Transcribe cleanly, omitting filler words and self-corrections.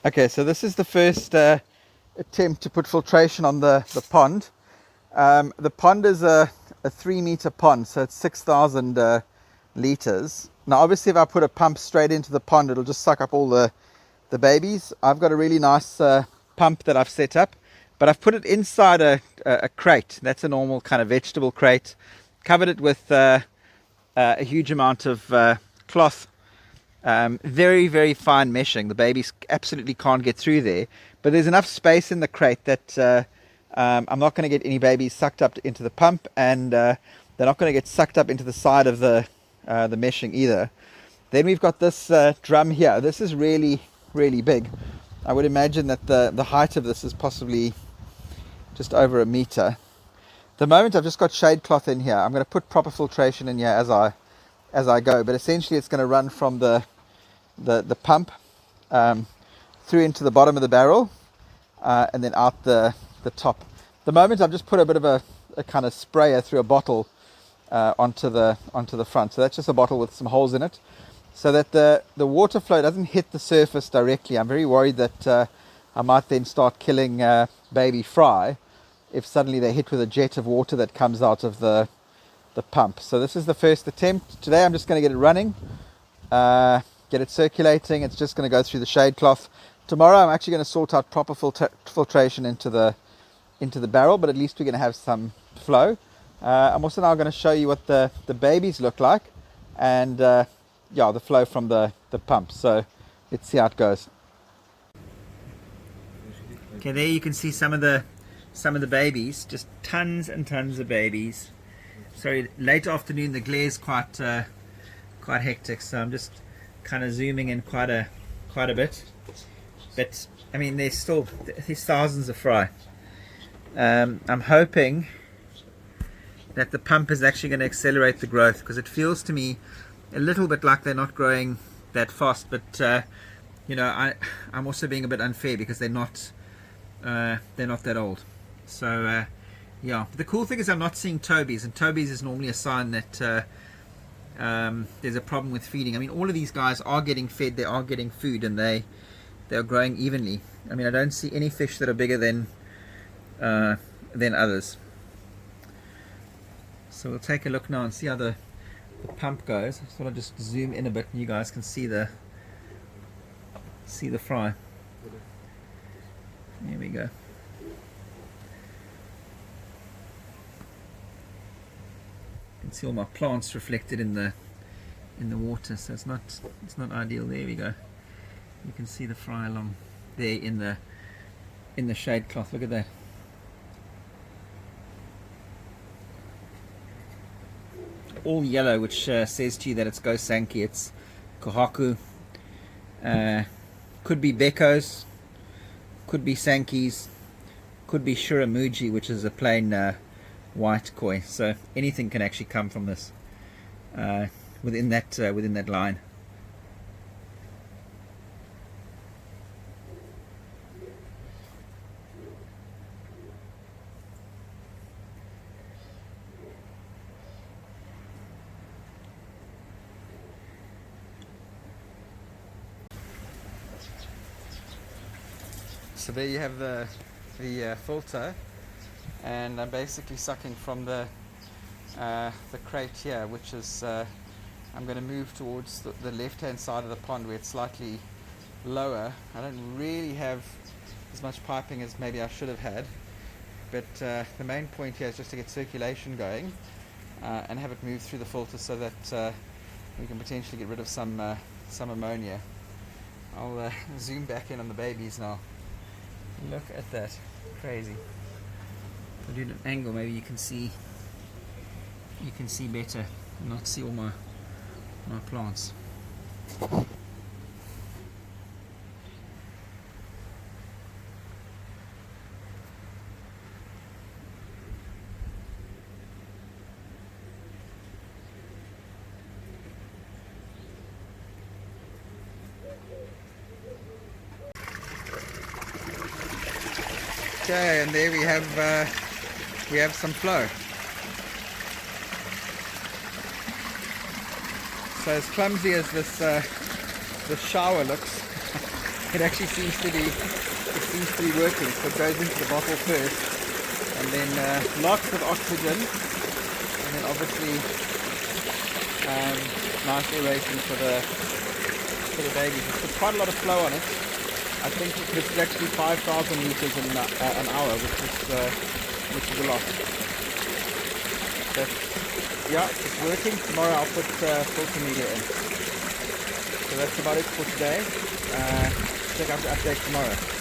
Okay, so this is the first attempt to put filtration on the pond. The pond is a 3 meter pond, so it's 6,000 liters. Now, obviously, if I put a pump straight into the pond, it'll just suck up all the babies. I've got a really nice pump that I've set up, but I've put it inside a crate. That's a normal kind of vegetable crate. Covered it with a huge amount of cloth. Very, very fine meshing. The babies absolutely can't get through there. But there's enough space in the crate that I'm not going to get any babies sucked up into the pump, and they're not going to get sucked up into the side of the meshing either. Then we've got this drum here. This is really, really big. I would imagine that the height of this is possibly just over a meter. At the moment, I've just got shade cloth in here. I'm going to put proper filtration in here as I go. But essentially, it's going to run from the pump through into the bottom of the barrel and then out the top. At the moment, I've just put a bit of a kind of sprayer through a bottle onto the front. So that's just a bottle with some holes in it, so that the water flow doesn't hit the surface directly. I'm very worried that I might then start killing baby fry if suddenly they're hit with a jet of water that comes out of the pump. So this is the first attempt. Today I'm just going to get it running, get it circulating. It's just going to go through the shade cloth. Tomorrow I'm actually going to sort out proper filtration into the barrel, but at least we're going to have some flow. I'm also now going to show you what the babies look like, and yeah, the flow from the pump. So let's see how it goes. Okay, there you can see some of the babies, just tons and tons of babies. Sorry, late afternoon, the glare is quite hectic, so I'm just kind of zooming in quite a bit. But I mean, there's thousands of fry. I'm hoping that the pump is actually going to accelerate the growth, because it feels to me a little bit like they're not growing that fast. But you know, I'm also being a bit unfair because they're not that old. So yeah, but the cool thing is I'm not seeing Tobies, and Tobies is normally a sign that there's a problem with feeding. I mean, all of these guys are getting fed, they are getting food, and they are growing evenly. I mean, I don't see any fish that are bigger than others. So we'll take a look now and see how the pump goes. I thought I'd just zoom in a bit and you guys can see the fry. There we go. You can see all my plants reflected in the water, so it's not ideal. There we go. You can see the fry along there in the shade cloth. Look at that. All yellow, which says to you that it's Go Sankey. It's Kohaku. Could be Bekkos, could be Sankeys, could be Shuramuji, which is a plain white koi. So anything can actually come from this within that line. So there you have the filter, and I'm basically sucking from the crate here, which is I'm going to move towards the left hand side of the pond where it's slightly lower. I don't really have as much piping as maybe I should have had, but the main point here is just to get circulation going and have it move through the filter so that we can potentially get rid of some ammonia. I'll zoom back in on the babies now. Look at that, crazy. If I do an angle, maybe you can see better and not see all my plants. Okay, and there we have some flow. So as clumsy as this shower looks, it actually seems to be working. So it goes into the bottle first, and then lots of oxygen, and then obviously nice aeration for the babies. It's got quite a lot of flow on it. I think this is actually 5,000 liters an hour, which is a lot. But yeah, it's working. Tomorrow I'll put filter media in. So that's about it for today. Check out the update tomorrow.